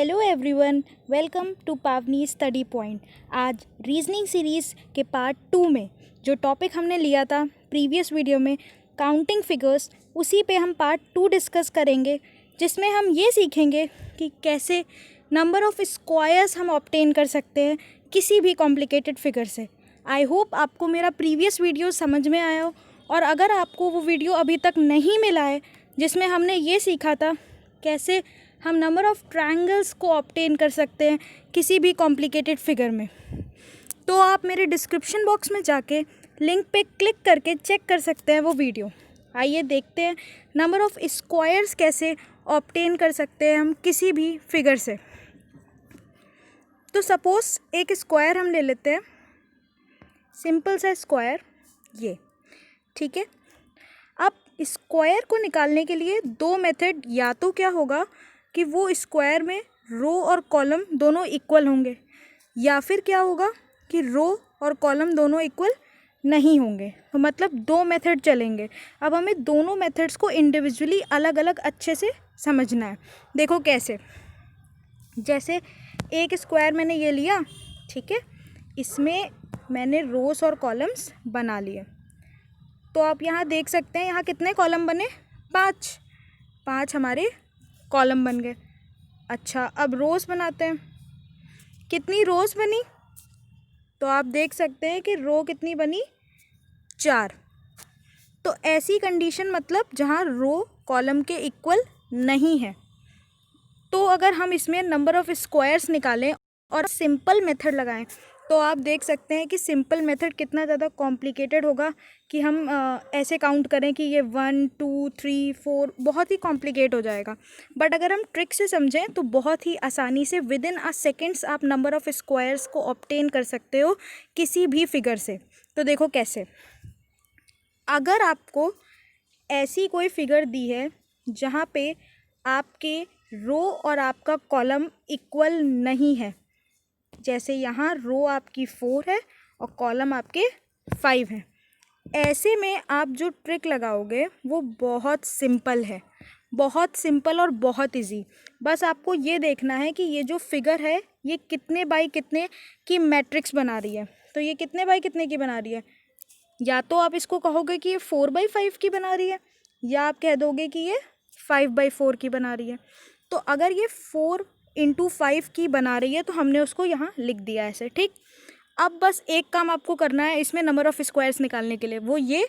Hello everyone, welcome to पावनी study point. आज reasoning series के पार्ट 2 में जो टॉपिक हमने लिया था प्रीवियस वीडियो में काउंटिंग फिगर्स, उसी पे हम पार्ट 2 डिस्कस करेंगे, जिसमें हम ये सीखेंगे कि कैसे नंबर ऑफ़ स्क्वायर्स हम ऑब्टेन कर सकते हैं किसी भी कॉम्प्लिकेटेड फिगर से। आई होप आपको मेरा प्रीवियस वीडियो समझ में आया हो, और अगर आपको वो वीडियो अभी तक नहीं मिला है जिसमें हमने ये सीखा था कैसे हम नंबर ऑफ़ ट्रायंगल्स को ऑब्टेन कर सकते हैं किसी भी कॉम्प्लिकेटेड फिगर में, तो आप मेरे डिस्क्रिप्शन बॉक्स में जाके लिंक पे क्लिक करके चेक कर सकते हैं वो वीडियो। आइए देखते हैं नंबर ऑफ़ स्क्वायर्स कैसे ऑब्टेन कर सकते हैं हम किसी भी फिगर से। तो सपोज़ एक स्क्वायर हम ले लेते हैं, सिंपल सा स्क्वायर ये, ठीक है। अब स्क्वायर को निकालने के लिए दो मेथड, या तो क्या होगा कि वो स्क्वायर में रो और कॉलम दोनों इक्वल होंगे, या फिर क्या होगा कि रो और कॉलम दोनों इक्वल नहीं होंगे। तो मतलब दो मेथड चलेंगे। अब हमें दोनों मेथड्स को इंडिविजुअली अलग अलग अच्छे से समझना है। देखो कैसे, जैसे एक स्क्वायर मैंने ये लिया, ठीक है, इसमें मैंने रोज और कॉलम्स बना लिए। तो आप यहाँ देख सकते हैं यहाँ कितने कॉलम बने, 5 हमारे कॉलम बन गए। अच्छा, अब रोज़ बनाते हैं, कितनी रोज़ बनी, तो आप देख सकते हैं कि रो कितनी बनी, 4। तो ऐसी कंडीशन मतलब जहाँ रो कॉलम के इक्वल नहीं है। तो अगर हम इसमें नंबर ऑफ़ स्क्वायर्स निकालें और सिंपल मेथड लगाएं, तो आप देख सकते हैं कि सिंपल मेथड कितना ज़्यादा कॉम्प्लिकेटेड होगा कि हम ऐसे काउंट करें कि ये 1 2 3 4 बहुत ही कॉम्प्लिकेट हो जाएगा। बट अगर हम ट्रिक से समझें तो बहुत ही आसानी से विद इन अ सेकेंड्स आप नंबर ऑफ़ स्क्वायर्स को ऑब्टेन कर सकते हो किसी भी फिगर से। तो देखो कैसे, अगर आपको ऐसी कोई फिगर दी है जहाँ पे आपके रो और आपका कॉलम इक्वल नहीं है, जैसे यहाँ रो आपकी 4 है और कॉलम आपके 5 है, ऐसे में आप जो ट्रिक लगाओगे वो बहुत सिंपल है, बहुत सिंपल और बहुत इजी। बस आपको ये देखना है कि ये जो फिगर है ये कितने बाई कितने की मैट्रिक्स बना रही है। तो ये कितने बाई कितने की बना रही है, या तो आप इसको कहोगे कि ये 4/5 की बना रही है, या आप कह दोगे कि ये 5/4 की बना रही है। तो अगर ये 4/5 की बना रही है तो हमने उसको यहाँ लिख दिया ऐसे, ठीक। अब बस एक काम आपको करना है इसमें नंबर ऑफ़ स्क्वायर्स निकालने के लिए, वो ये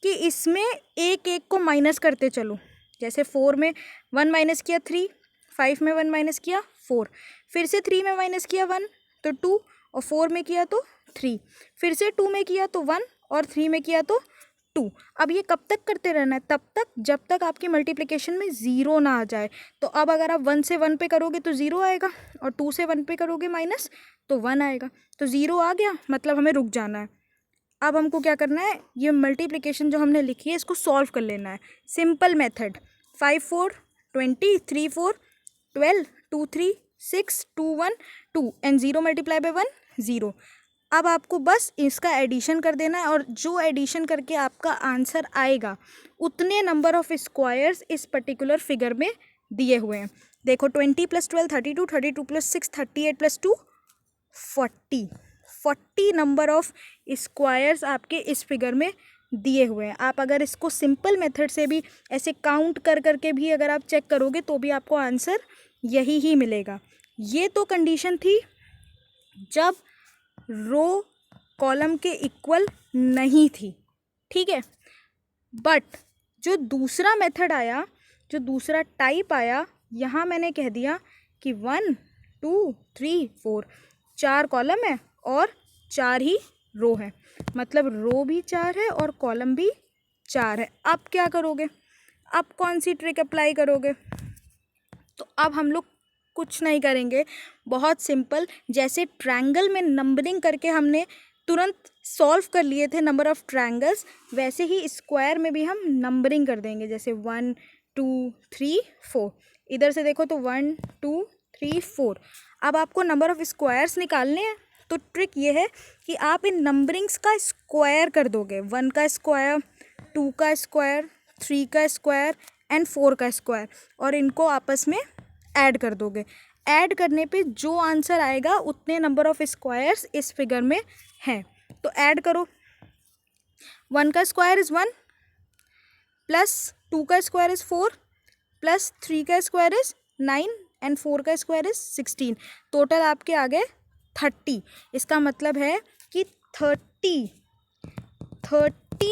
कि इसमें एक एक को माइनस करते चलो। जैसे 4 में 1 माइनस किया 3, 5 में 1 माइनस किया 4, फिर से 3 में माइनस किया 1 तो 2, और 4 में किया तो 3, फिर से 2 में किया तो 1, और 3 में किया तो 2। अब ये कब तक करते रहना है, तब तक जब तक आपकी मल्टीप्लिकेशन में ज़ीरो ना आ जाए। तो अब अगर आप 1 से 1 पे करोगे तो 0 आएगा, और 2 से 1 पे करोगे माइनस तो 1 आएगा। तो 0 आ गया, मतलब हमें रुक जाना है। अब हमको क्या करना है, ये मल्टीप्लिकेशन जो हमने लिखी है इसको सॉल्व कर लेना है। Simple method, 5 4 20, 3 4 12, 2 3 6, 2 1 2 and 0 multiply by 1 0। अब आपको बस इसका एडिशन कर देना है, और जो एडिशन करके आपका आंसर आएगा उतने नंबर ऑफ़ स्क्वायर्स इस पर्टिकुलर फिगर में दिए हुए हैं। देखो 20 + 12 32, 32 + 6 38 + 2 40 नंबर ऑफ़ स्क्वायर्स आपके इस फिगर में दिए हुए हैं। आप अगर इसको सिंपल मेथड से भी ऐसे काउंट कर करके भी अगर आप चेक करोगे तो भी आपको आंसर यही ही मिलेगा। ये तो कंडीशन थी जब रो कॉलम के इक्वल नहीं थी, ठीक है। बट जो दूसरा मेथड आया, जो दूसरा टाइप आया, यहाँ मैंने कह दिया कि 1 2 3 4 4 कॉलम है और 4 ही रो है, मतलब रो भी 4 है और कॉलम भी 4 है। अब क्या करोगे, अब कौन सी ट्रिक अप्लाई करोगे, तो अब हम लोग कुछ नहीं करेंगे, बहुत सिंपल। जैसे ट्रायंगल में नंबरिंग करके हमने तुरंत सॉल्व कर लिए थे नंबर ऑफ़ ट्रायंगल्स, वैसे ही स्क्वायर में भी हम नंबरिंग कर देंगे। जैसे 1 2 3 4, इधर से देखो तो 1 2 3 4। अब आपको नंबर ऑफ़ स्क्वायर्स निकालने हैं, तो ट्रिक ये है कि आप इन नंबरिंग्स का स्क्वायर कर दोगे। 1 का स्क्वायर, 2 का स्क्वायर, 3 का स्क्वायर एंड 4 का स्क्वायर, और इनको आपस में ऐड कर दोगे। ऐड करने पे जो आंसर आएगा उतने नंबर ऑफ स्क्वायर्स इस फिगर में हैं। तो ऐड करो, 1 का स्क्वायर इज़ 1 प्लस 2 का स्क्वायर इज़ 4 प्लस 3 का स्क्वायर इज़ 9 एंड 4 का स्क्वायर इज़ 16। टोटल आपके आ गए 30। इसका मतलब है कि 30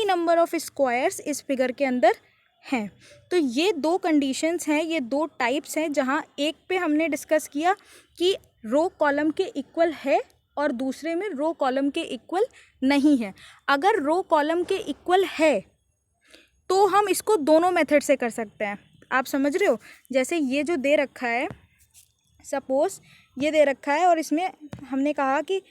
नंबर ऑफ स्क्वायर्स इस फिगर के अंदर हैं। तो ये दो कंडीशंस हैं, ये दो टाइप्स हैं, जहाँ एक पे हमने डिस्कस किया कि रो कॉलम के इक्वल है और दूसरे में रो कॉलम के इक्वल नहीं है। अगर रो कॉलम के इक्वल है तो हम इसको दोनों मेथड से कर सकते हैं। आप समझ रहे हो? जैसे ये जो दे रखा है, सपोज ये दे रखा है और इसमें हमने कहा कि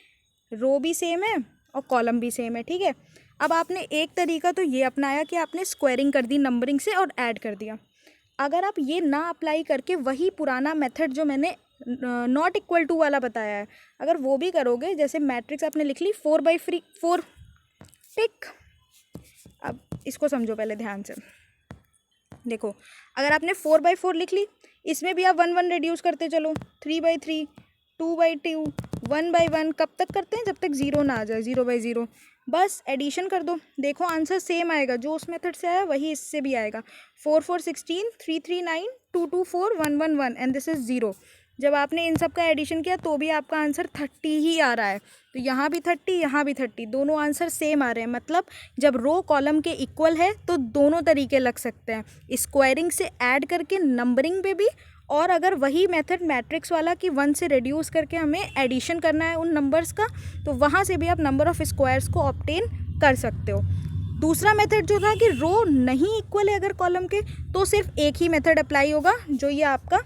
रो भी सेम है और कॉलम भी सेम है, ठीक है। अब आपने एक तरीका तो ये अपनाया कि आपने स्क्वायरिंग कर दी नंबरिंग से और ऐड कर दिया। अगर आप ये ना अप्लाई करके वही पुराना मेथड जो मैंने नॉट इक्वल टू वाला बताया है, अगर वो भी करोगे, जैसे मैट्रिक्स आपने लिख ली 4/4, टिक। अब इसको समझो पहले ध्यान से, देखो अगर आपने 4/4 लिख ली, इसमें भी आप 1 1 रिड्यूस करते चलो, 3/3, 2/2, 1/1, कब तक करते हैं? जब तक 0 ना आ जाए, 0/0। बस एडिशन कर दो, देखो आंसर सेम आएगा, जो उस मेथड से आया वही इससे भी आएगा। 4 4 16, 3 3 9, 2 2 4, 1 1 1 एंड दिस इज़ 0। जब आपने इन सब का एडिशन किया तो भी आपका आंसर 30 ही आ रहा है। तो यहाँ भी 30, यहाँ भी 30, दोनों आंसर सेम आ रहे हैं। मतलब जब रो कॉलम के इक्वल है तो दोनों तरीके लग सकते हैं, स्क्वायरिंग से ऐड करके नंबरिंग पे भी, और अगर वही मेथड मैट्रिक्स वाला कि 1 से रिड्यूस करके हमें एडिशन करना है उन नंबर्स का, तो वहाँ से भी आप नंबर ऑफ़ स्क्वायर्स को ऑब्टेन कर सकते हो। दूसरा मेथड जो था कि रो नहीं इक्वल है अगर कॉलम के, तो सिर्फ एक ही मेथड अप्लाई होगा, जो ये आपका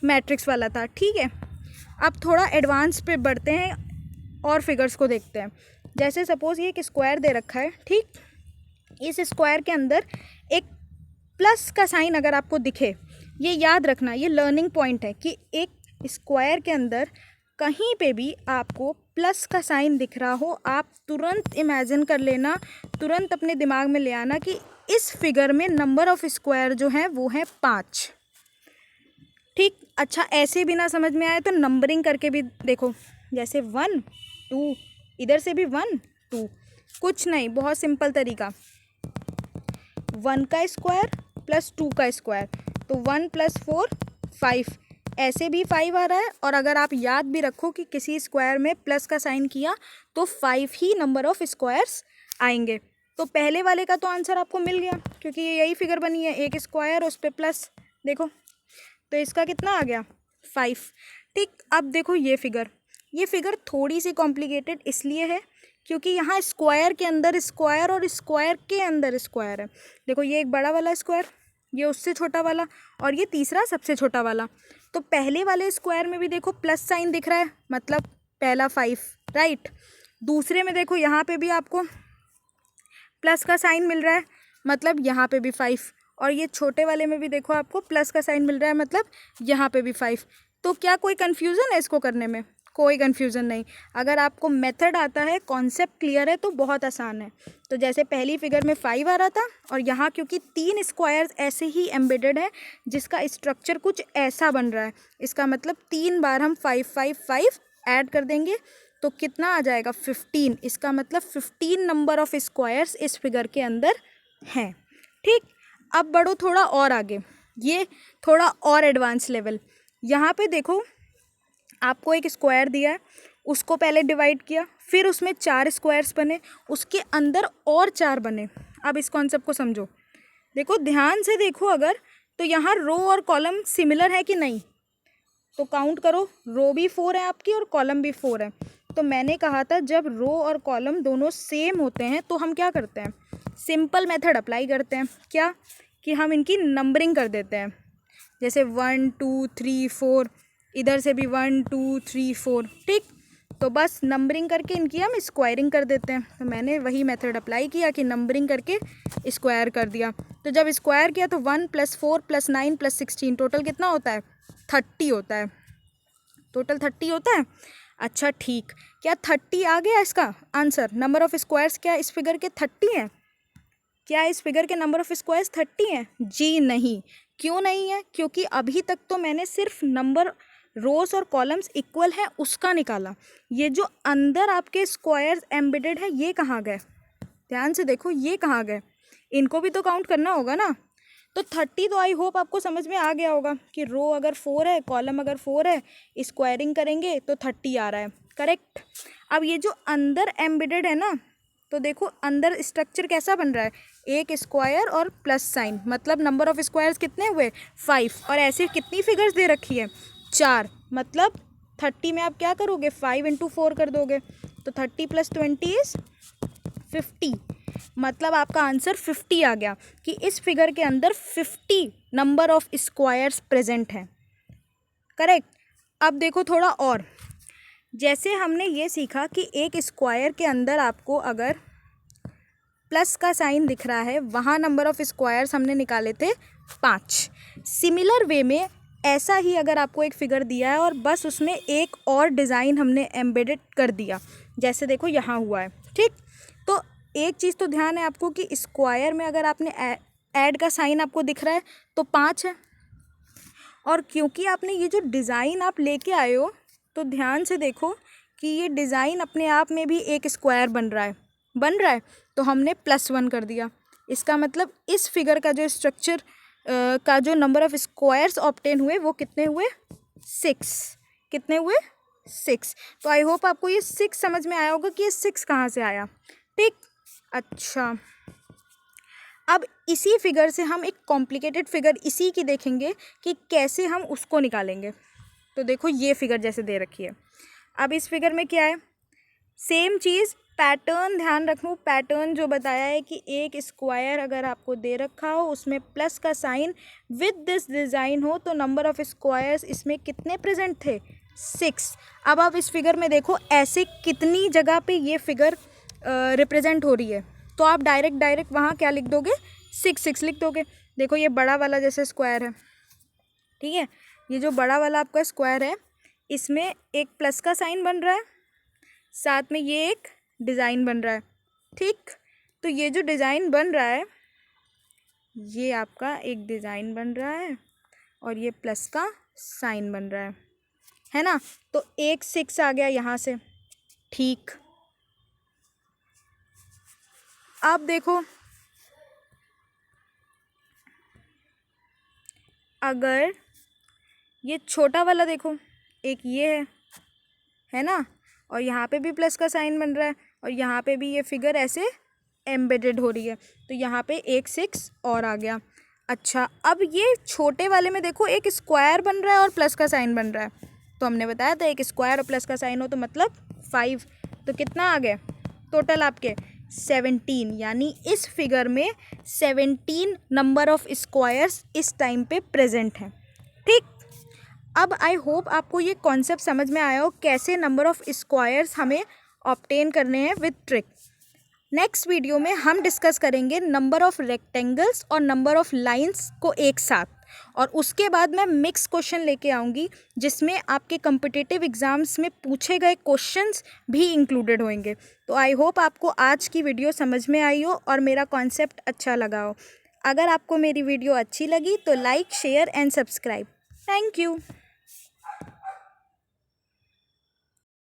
मैट्रिक्स वाला था, ठीक है। अब थोड़ा एडवांस पे बढ़ते हैं और फिगर्स को देखते हैं। जैसे सपोज ये एक स्क्वायर दे रखा है, ठीक। इस स्क्वायर के अंदर एक प्लस का साइन अगर आपको दिखे, ये याद रखना, ये लर्निंग पॉइंट है कि एक स्क्वायर के अंदर कहीं पे भी आपको प्लस का साइन दिख रहा हो, आप तुरंत इमेजिन कर लेना, तुरंत अपने दिमाग में ले आना कि इस फिगर में नंबर ऑफ स्क्वायर जो है वो है 5, ठीक। अच्छा, ऐसे भी ना समझ में आए तो नंबरिंग करके भी देखो, जैसे 1 2, इधर से भी 1 2, कुछ नहीं, बहुत सिंपल तरीका, 1 का स्क्वायर प्लस 2 का स्क्वायर, तो 1 + 4 5, ऐसे भी 5 आ रहा है। और अगर आप याद भी रखो कि किसी स्क्वायर में प्लस का साइन किया तो 5 ही नंबर ऑफ स्क्वायर्स आएंगे। तो पहले वाले का तो आंसर आपको मिल गया, क्योंकि ये यही फिगर बनी है, एक स्क्वायर उस पर प्लस, देखो तो इसका कितना आ गया 5, ठीक। अब देखो ये फिगर थोड़ी सी कॉम्प्लिकेटेड इसलिए है क्योंकि यहाँ स्क्वायर के अंदर स्क्वायर और स्क्वायर के अंदर स्क्वायर है। देखो ये एक बड़ा वाला स्क्वायर, ये उससे छोटा वाला, और ये तीसरा सबसे छोटा वाला। तो पहले वाले स्क्वायर में भी देखो प्लस साइन दिख रहा है, मतलब पहला 5, राइट। दूसरे में देखो यहाँ पे भी आपको प्लस का साइन मिल रहा है, मतलब यहाँ पे भी 5, और ये छोटे वाले में भी देखो आपको प्लस का साइन मिल रहा है, मतलब यहाँ पे भी 5। तो क्या कोई कन्फ्यूज़न है इसको करने में? कोई कन्फ्यूज़न नहीं। अगर आपको मेथड आता है, कॉन्सेप्ट क्लियर है, तो बहुत आसान है। तो जैसे पहली फिगर में 5 आ रहा था, और यहाँ क्योंकि 3 स्क्वायर्स ऐसे ही एम्बेडेड है जिसका स्ट्रक्चर कुछ ऐसा बन रहा है, इसका मतलब 3 बार हम 5 5 5 ऐड कर देंगे तो कितना आ जाएगा 15। इसका मतलब 15 नंबर ऑफ स्क्वायर्स इस फिगर के अंदर हैं, ठीक। अब बढ़ो थोड़ा और आगे, ये थोड़ा और एडवांस लेवल। यहाँ पे देखो आपको एक स्क्वायर दिया है, उसको पहले डिवाइड किया, फिर उसमें 4 स्क्वायर्स बने, उसके अंदर और 4 बने। अब इस कॉन्सेप्ट को समझो, देखो ध्यान से देखो, अगर तो यहाँ रो और कॉलम सिमिलर है कि नहीं, तो काउंट करो, रो भी 4 है आपकी और कॉलम भी 4 है। तो मैंने कहा था जब रो और कॉलम दोनों सेम होते हैं तो हम क्या करते हैं, सिंपल मेथड अप्लाई करते हैं। क्या कि हम इनकी नंबरिंग कर देते हैं, जैसे 1 2 3 4, इधर से भी 1 2 3 4, ठीक। तो बस नंबरिंग करके इनकी हम स्क्वायरिंग कर देते हैं। तो मैंने वही मेथड अप्लाई किया कि नंबरिंग करके स्क्वायर कर दिया। तो जब स्क्वायर किया तो 1 + 4 + 9 + 16, टोटल कितना होता है 30 होता है, टोटल 30 होता है। अच्छा ठीक, क्या 30 आ गया इसका आंसर? नंबर ऑफ स्क्वायर्स क्या इस फिगर के 30 हैं? क्या इस फिगर के नंबर ऑफ स्क्वायर्स 30 हैं? जी नहीं। क्यों नहीं है? क्योंकि अभी तक तो मैंने सिर्फ नंबर रोज और कॉलम्स इक्वल है उसका निकाला। ये जो अंदर आपके स्क्वायर्स एम्बेडेड है ये कहाँ गए, ध्यान से देखो ये कहाँ गए, इनको भी तो काउंट करना होगा ना। तो 30 तो आई होप आपको समझ में आ गया होगा कि रो अगर 4 है, कॉलम अगर 4 है, स्क्वायरिंग करेंगे तो 30 आ रहा है, करेक्ट। अब ये जो अंदर एम्बेडेड है ना, तो देखो अंदर स्ट्रक्चर कैसा बन रहा है, एक स्क्वायर और प्लस साइन, मतलब नंबर ऑफ स्क्वायर्स कितने हुए 5, और ऐसे कितनी फिगर्स दे रखी है 4, मतलब 30 में आप क्या करोगे 5 × 4 कर दोगे, तो 30 + 20 इज़ 50, मतलब आपका आंसर 50 आ गया कि इस फिगर के अंदर 50 नंबर ऑफ स्क्वायर्स प्रेजेंट हैं, करेक्ट। अब देखो थोड़ा और, जैसे हमने ये सीखा कि एक स्क्वायर के अंदर आपको अगर प्लस का साइन दिख रहा है, वहाँ नंबर ऑफ स्क्वायर्स हमने निकाले थे 5। सिमिलर वे में ऐसा ही अगर आपको एक फिगर दिया है और बस उसमें एक और डिज़ाइन हमने एम्बेडेड कर दिया, जैसे देखो यहाँ हुआ है, ठीक। तो एक चीज़ तो ध्यान है आपको कि स्क्वायर में अगर आपने ऐड का साइन आपको दिख रहा है तो 5 है, और क्योंकि आपने ये जो डिज़ाइन आप लेके आए हो तो ध्यान से देखो कि ये डिज़ाइन अपने आप में भी एक स्क्वायर बन रहा है, तो हमने +1 कर दिया। इसका मतलब इस फिगर का जो स्ट्रक्चर का जो नंबर ऑफ स्क्वायर्स ऑब्टेन हुए वो कितने हुए 6, कितने हुए 6। तो आई होप आपको ये 6 समझ में आया होगा कि ये 6 कहाँ से आया, ठीक। अच्छा, अब इसी फिगर से हम एक कॉम्प्लिकेटेड फिगर इसी की देखेंगे कि कैसे हम उसको निकालेंगे। तो देखो ये फिगर जैसे दे रखी है, अब इस फिगर में क्या है, सेम चीज़, पैटर्न ध्यान रखो, पैटर्न जो बताया है कि एक स्क्वायर अगर आपको दे रखा हो उसमें प्लस का साइन विद दिस डिज़ाइन हो तो नंबर ऑफ स्क्वायर्स इसमें कितने प्रेजेंट थे 6। अब आप इस फिगर में देखो ऐसे कितनी जगह पे ये फिगर रिप्रेजेंट हो रही है, तो आप डायरेक्ट वहाँ क्या लिख दोगे 6 लिख दोगे। देखो ये बड़ा वाला जैसे स्क्वायर है, ठीक है, ये जो बड़ा वाला आपका स्क्वायर है इसमें एक प्लस का साइन बन रहा है, साथ में ये एक डिज़ाइन बन रहा है, ठीक। तो ये जो डिज़ाइन बन रहा है ये आपका एक डिज़ाइन बन रहा है और ये प्लस का साइन बन रहा है ना, तो एक 6 आ गया यहाँ से, ठीक। अब देखो अगर ये छोटा वाला देखो, एक ये है ना, और यहाँ पे भी प्लस का साइन बन रहा है और यहाँ पे भी ये फिगर ऐसे एम्बेडेड हो रही है, तो यहाँ पे एक 6 और आ गया। अच्छा, अब ये छोटे वाले में देखो एक स्क्वायर बन रहा है और प्लस का साइन बन रहा है, तो हमने बताया था एक स्क्वायर और प्लस का साइन हो तो मतलब 5, तो कितना आ गया टोटल आपके 17, यानी इस फिगर में 17 नंबर ऑफ स्क्वायर्स इस टाइम पे प्रेजेंट हैं, ठीक। अब आई होप आपको ये कॉन्सेप्ट समझ में आया हो कैसे नंबर ऑफ स्क्वायर्स हमें ऑब्टेन करने हैं विद ट्रिक। नेक्स्ट वीडियो में हम डिस्कस करेंगे नंबर ऑफ रेक्टेंगल्स और नंबर ऑफ लाइंस को एक साथ, और उसके बाद मैं मिक्स क्वेश्चन लेके आऊँगी जिसमें आपके कम्पिटिटिव एग्ज़ाम्स में पूछे गए क्वेश्चंस भी इंक्लूडेड होंगे। तो आई होप आपको आज की वीडियो समझ में आई हो और मेरा कॉन्सेप्ट अच्छा लगा हो। अगर आपको मेरी वीडियो अच्छी लगी तो like, share and subscribe. Thank you.